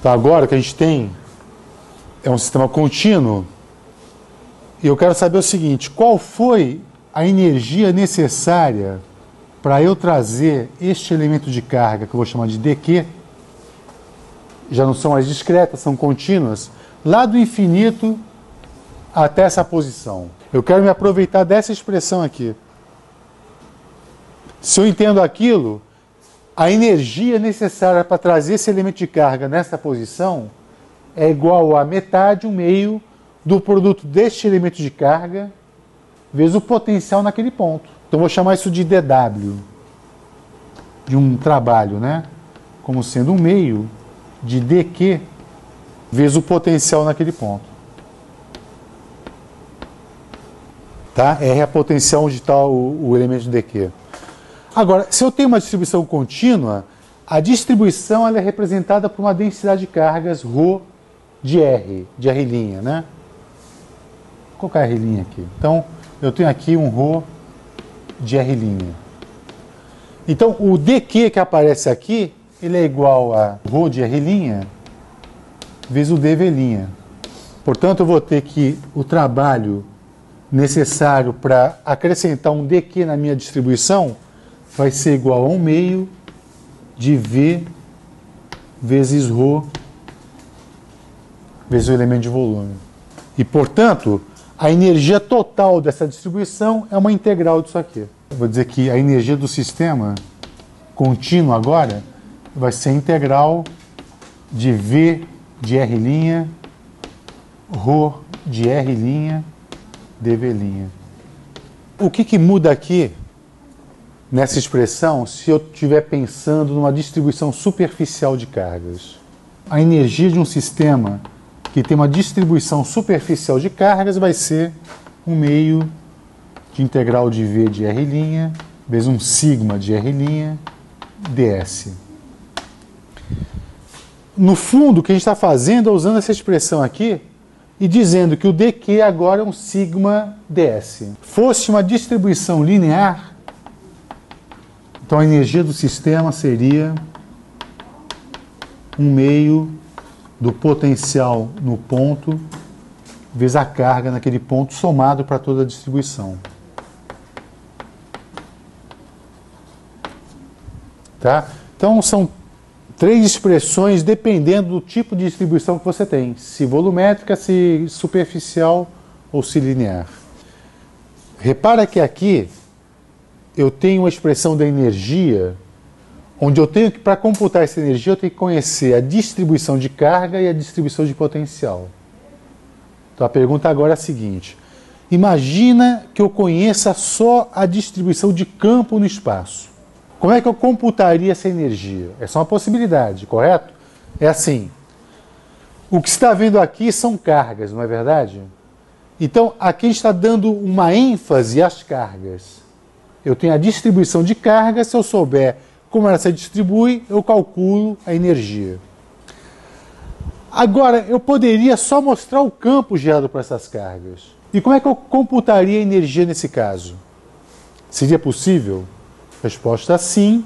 Então, agora o que a gente tem é um sistema contínuo e eu quero saber o seguinte: qual foi a energia necessária para eu trazer este elemento de carga, que eu vou chamar de dq, já não são mais discretas, são contínuas, lá do infinito até essa posição. Eu quero me aproveitar dessa expressão aqui. Se eu entendo aquilo, a energia necessária para trazer esse elemento de carga nessa posição é igual a metade, 1/2 do produto deste elemento de carga vezes o potencial naquele ponto. Então vou chamar isso de dW, de um trabalho, né? Como sendo 1/2 de dq vezes o potencial naquele ponto. Tá? R é a potencial onde está o elemento de dq. Agora, se eu tenho uma distribuição contínua, a distribuição ela é representada por uma densidade de cargas ρ de R, de R', né? Vou colocar R' aqui. Então, eu tenho aqui um ρ de R'. Então, o dq que aparece aqui, ele é igual a ρ de R' vezes o dV'. Portanto, eu vou ter que o trabalho necessário para acrescentar um dq na minha distribuição vai ser igual a 1/2 de V vezes ρ vezes o elemento de volume. E, portanto, a energia total dessa distribuição é uma integral disso aqui. Eu vou dizer que a energia do sistema contínuo agora vai ser a integral de V de R', ρ de R', dV'. O que muda aqui nessa expressão se eu estiver pensando numa distribuição superficial de cargas? A energia de um sistema que tem uma distribuição superficial de cargas vai ser 1/2 de integral de V de R' vezes um sigma de R' ds. No fundo, o que a gente está fazendo é usando essa expressão aqui e dizendo que o dq agora é um sigma ds. Fosse uma distribuição linear, então a energia do sistema seria 1/2 do potencial no ponto vezes a carga naquele ponto somado para toda a distribuição. Tá? Então são 3 expressões dependendo do tipo de distribuição que você tem, se volumétrica, se superficial ou se linear. Repara que aqui eu tenho uma expressão da energia, onde eu tenho que, para computar essa energia, eu tenho que conhecer a distribuição de carga e a distribuição de potencial. Então a pergunta agora é a seguinte: imagina que eu conheça só a distribuição de campo no espaço. Como é que eu computaria essa energia? É só uma possibilidade, correto? É assim. O que você está vendo aqui são cargas, não é verdade? Então, aqui a gente está dando uma ênfase às cargas. Eu tenho a distribuição de cargas, se eu souber como ela se distribui, eu calculo a energia. Agora, eu poderia só mostrar o campo gerado por essas cargas. E como é que eu computaria a energia nesse caso? Seria possível? Resposta sim,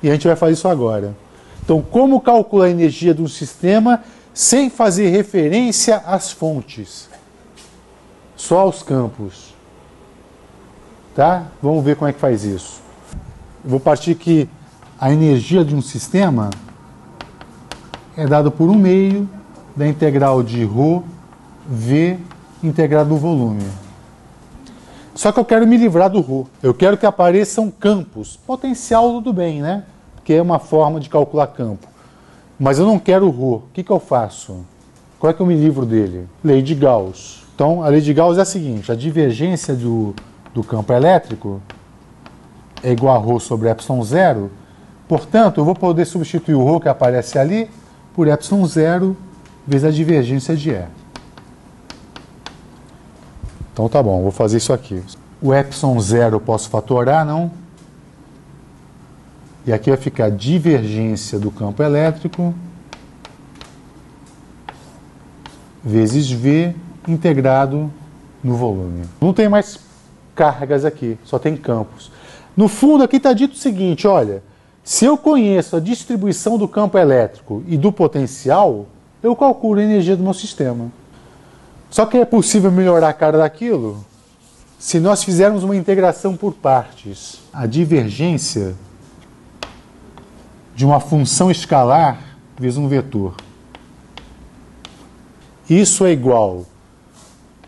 e a gente vai fazer isso agora. Então, como calcular a energia de um sistema sem fazer referência às fontes? Só aos campos. Tá? Vamos ver como é que faz isso. Eu vou partir que a energia de um sistema é dada por 1/2 da integral de ρ V integrado no volume. Só que eu quero me livrar do ρ. Eu quero que apareçam campos. Potencial, tudo bem, né? Porque é uma forma de calcular campo. Mas eu não quero o ρ. O que eu faço? Como é que eu me livro dele? Lei de Gauss. Então, a lei de Gauss é a seguinte: a divergência do campo elétrico é igual a ρ sobre ε0. Portanto, eu vou poder substituir o ρ que aparece ali por ε0 vezes a divergência de E. Então tá bom, vou fazer isso aqui. O ε0 eu posso fatorar, não? E aqui vai ficar divergência do campo elétrico vezes V integrado no volume. Não tem mais cargas aqui, só tem campos. No fundo aqui está dito o seguinte, olha, se eu conheço a distribuição do campo elétrico e do potencial, eu calculo a energia do meu sistema. Só que é possível melhorar a cara daquilo se nós fizermos uma integração por partes. A divergência de uma função escalar vezes um vetor. Isso é igual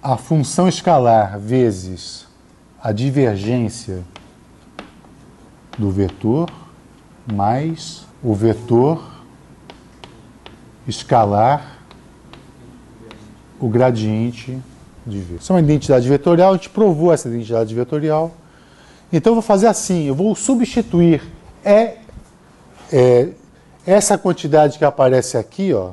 a função escalar vezes a divergência do vetor mais o vetor escalar o gradiente de V. Isso é uma identidade vetorial, a gente provou essa identidade vetorial. Então eu vou fazer assim, eu vou substituir essa quantidade que aparece aqui, ó,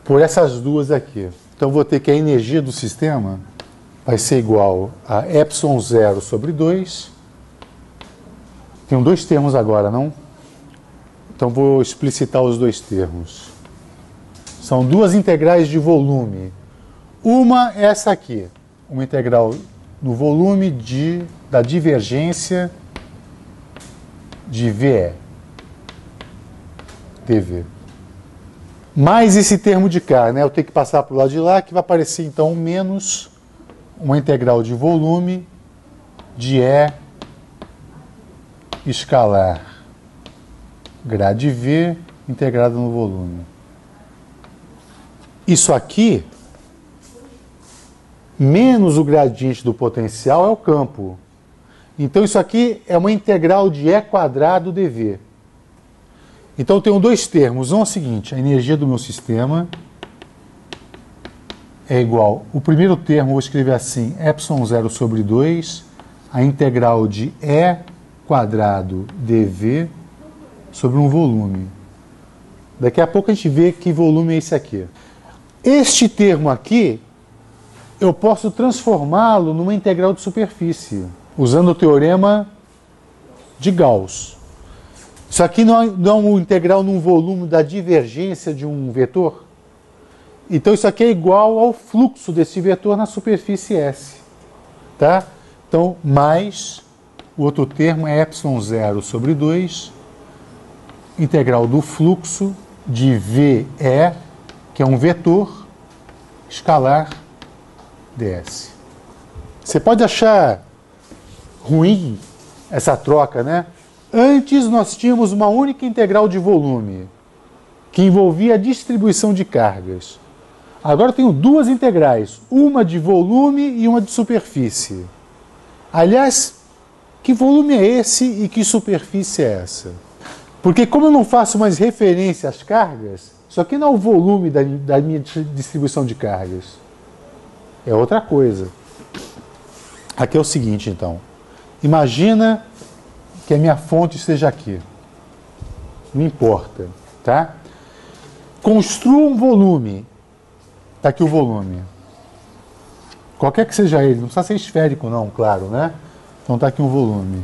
por essas duas aqui. Então vou ter que a energia do sistema vai ser igual a ε0 sobre 2. Tem dois termos agora, não? Então vou explicitar os dois termos. São duas integrais de volume. Uma é essa aqui, uma integral no volume da divergência de VE, dV. Mais esse termo de cá, né? Eu tenho que passar para o lado de lá, que vai aparecer então menos uma integral de volume de E escalar grade V integrado no volume. Isso aqui, menos o gradiente do potencial, é o campo. Então isso aqui é uma integral de E quadrado dV. Então eu tenho dois termos. Um é o seguinte, a energia do meu sistema é igual, o primeiro termo eu vou escrever assim, ε0 sobre 2, a integral de E quadrado dV sobre um volume. Daqui a pouco a gente vê que volume é esse aqui. Este termo aqui, eu posso transformá-lo numa integral de superfície, usando o teorema de Gauss. Isso aqui não é uma integral num volume da divergência de um vetor? Então isso aqui é igual ao fluxo desse vetor na superfície S. Tá? Então, mais o outro termo é ε0 sobre 2, integral do fluxo de VE, que é um vetor escalar ds. Você pode achar ruim essa troca, né? Antes nós tínhamos uma única integral de volume, que envolvia a distribuição de cargas. Agora eu tenho duas integrais, uma de volume e uma de superfície. Aliás, que volume é esse e que superfície é essa? Porque como eu não faço mais referência às cargas, isso aqui não é o volume da minha distribuição de cargas. É outra coisa. Aqui é o seguinte, então. Imagina que a minha fonte esteja aqui. Não importa, tá? Construa um volume. Está aqui o volume. Qualquer que seja ele, não precisa ser esférico não, claro, né? Então está aqui um volume.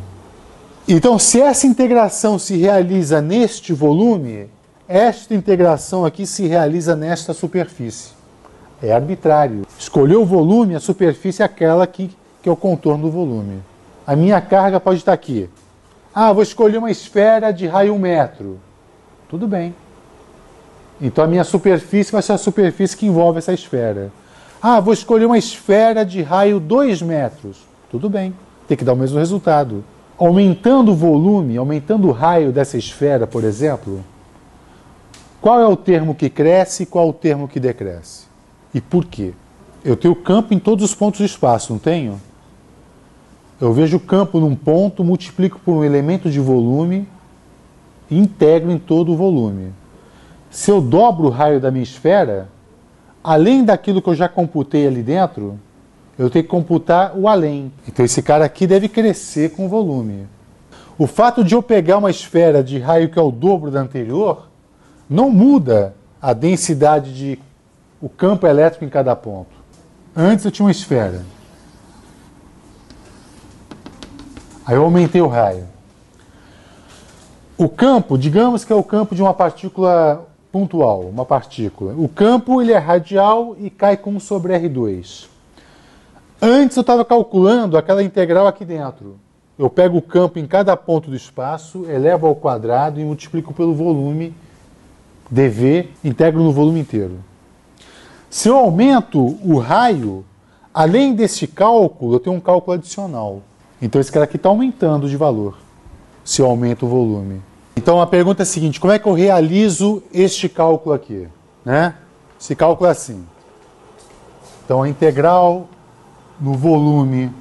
Então, se essa integração se realiza neste volume, esta integração aqui se realiza nesta superfície. É arbitrário. Escolheu o volume, a superfície é aquela que é o contorno do volume. A minha carga pode estar aqui. Ah, vou escolher uma esfera de raio 1 metro. Tudo bem. Então a minha superfície vai ser a superfície que envolve essa esfera. Ah, vou escolher uma esfera de raio 2 metros. Tudo bem. Tem que dar o mesmo resultado. Aumentando o volume, aumentando o raio dessa esfera, por exemplo, qual é o termo que cresce e qual é o termo que decresce? E por quê? Eu tenho campo em todos os pontos do espaço, não tenho? Eu vejo o campo num ponto, multiplico por um elemento de volume e integro em todo o volume. Se eu dobro o raio da minha esfera, além daquilo que eu já computei ali dentro, eu tenho que computar o além. Então esse cara aqui deve crescer com o volume. O fato de eu pegar uma esfera de raio que é o dobro da anterior, não muda a densidade de o campo elétrico em cada ponto. Antes eu tinha uma esfera. Aí eu aumentei o raio. O campo, digamos que é o campo de uma partícula pontual, uma partícula. O campo ele é radial e cai com 1 sobre R2. Antes eu estava calculando aquela integral aqui dentro. Eu pego o campo em cada ponto do espaço, elevo ao quadrado e multiplico pelo volume dV, integro no volume inteiro. Se eu aumento o raio, além desse cálculo, eu tenho um cálculo adicional. Então esse cara aqui está aumentando de valor, se eu aumento o volume. Então a pergunta é a seguinte, como é que eu realizo este cálculo aqui? Né? Esse cálculo é assim. Então a integral no volume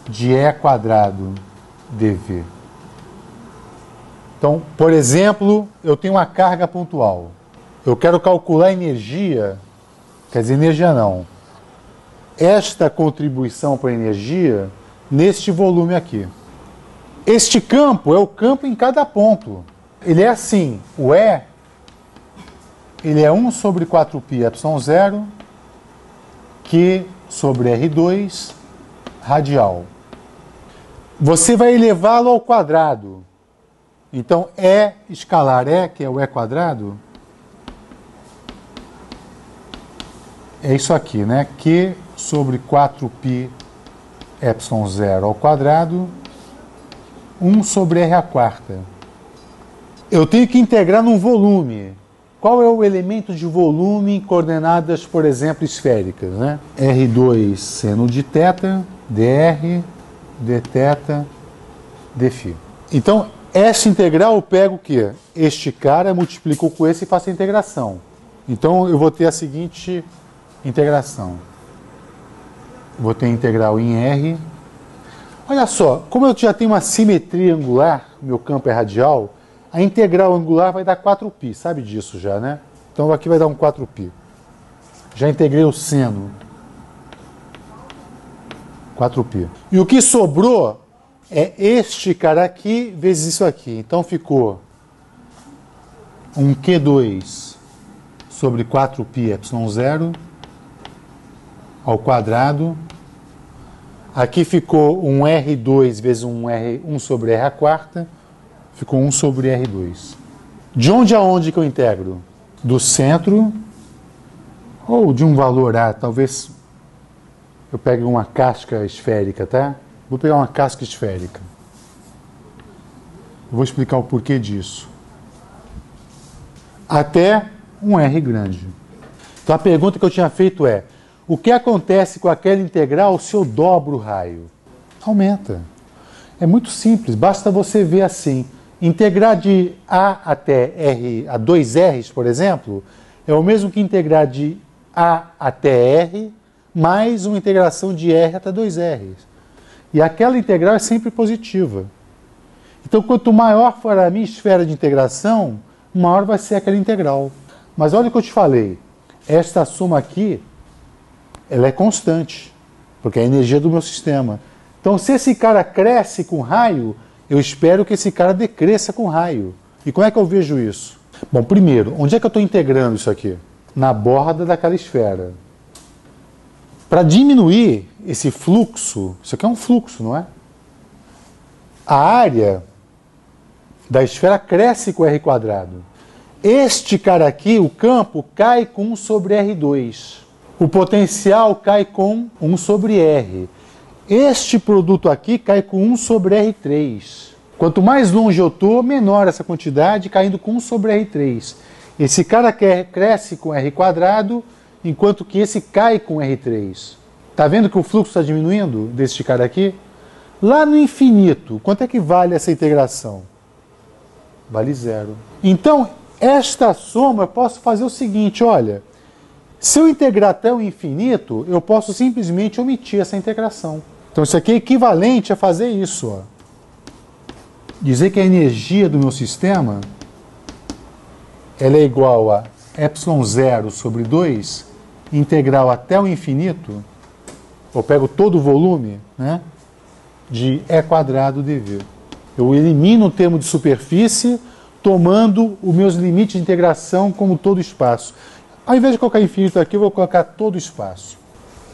de E quadrado dV. Então, por exemplo, eu tenho uma carga pontual. Eu quero calcular a energia, quer dizer, energia não. Esta contribuição para a energia neste volume aqui. Este campo é o campo em cada ponto. Ele é assim, o E, ele é 1 sobre 4π epsilon 0, Q sobre R2, radial. Você vai elevá-lo ao quadrado. Então, E escalar E, que é o E quadrado, é isso aqui, né? Q sobre 4π epsilon 0 ao quadrado, 1 sobre R à quarta. Eu tenho que integrar num volume. Qual é o elemento de volume em coordenadas, por exemplo, esféricas, né? R2 seno de θ, dr, dθ, dφ. Então, essa integral eu pego o quê? Este cara multiplico com esse e faço a integração. Então, eu vou ter a seguinte integração. Vou ter a integral em R. Olha só, como eu já tenho uma simetria angular, meu campo é radial, a integral angular vai dar 4π, sabe disso já, né? Então aqui vai dar um 4π. Já integrei o seno. 4π. E o que sobrou é este cara aqui vezes isso aqui. Então ficou um Q2 sobre 4π epsilon 0 ao quadrado. Aqui ficou um R2 vezes um 1 sobre R à quarta. Ficou 1 sobre R2. De onde a onde que eu integro? Do centro ou de um valor A. Talvez eu pegue uma casca esférica, tá? Vou pegar uma casca esférica. Eu vou explicar o porquê disso. Até um R grande. Então a pergunta que eu tinha feito é: o que acontece com aquela integral se eu dobro o raio? Aumenta. É muito simples, basta você ver assim. Integrar de A até R, a 2 R's, por exemplo, é o mesmo que integrar de A até R, mais uma integração de R até 2 R's. E aquela integral é sempre positiva. Então, quanto maior for a minha esfera de integração, maior vai ser aquela integral. Mas olha o que eu te falei, esta soma aqui, ela é constante, porque é a energia do meu sistema. Então, se esse cara cresce com raio, eu espero que esse cara decresça com raio. E como é que eu vejo isso? Bom, primeiro, onde é que eu estou integrando isso aqui? Na borda daquela esfera. Para diminuir esse fluxo, isso aqui é um fluxo, não é? A área da esfera cresce com R quadrado. Este cara aqui, o campo, cai com 1 sobre R2. O potencial cai com 1 sobre R. Este produto aqui cai com 1 sobre R3. Quanto mais longe eu estou, menor essa quantidade, caindo com 1 sobre R3. Esse cara cresce com R quadrado, enquanto que esse cai com R3. Está vendo que o fluxo está diminuindo deste cara aqui? Lá no infinito, quanto é que vale essa integração? Vale 0. Então, esta soma eu posso fazer o seguinte, olha, se eu integrar até o infinito, eu posso simplesmente omitir essa integração. Então isso aqui é equivalente a fazer isso. Ó. Dizer que a energia do meu sistema ela é igual a epsilon 0 sobre 2, integral até o infinito, eu pego todo o volume, né, de E quadrado dV. Eu elimino o termo de superfície, tomando os meus limites de integração como todo o espaço. Ao invés de colocar infinito aqui, eu vou colocar todo o espaço.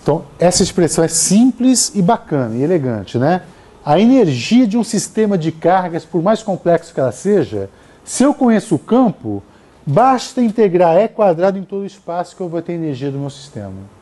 Então, essa expressão é simples e bacana e elegante, né? A energia de um sistema de cargas, por mais complexo que ela seja, se eu conheço o campo, Basta integrar E² em todo o espaço que eu vou ter energia do meu sistema.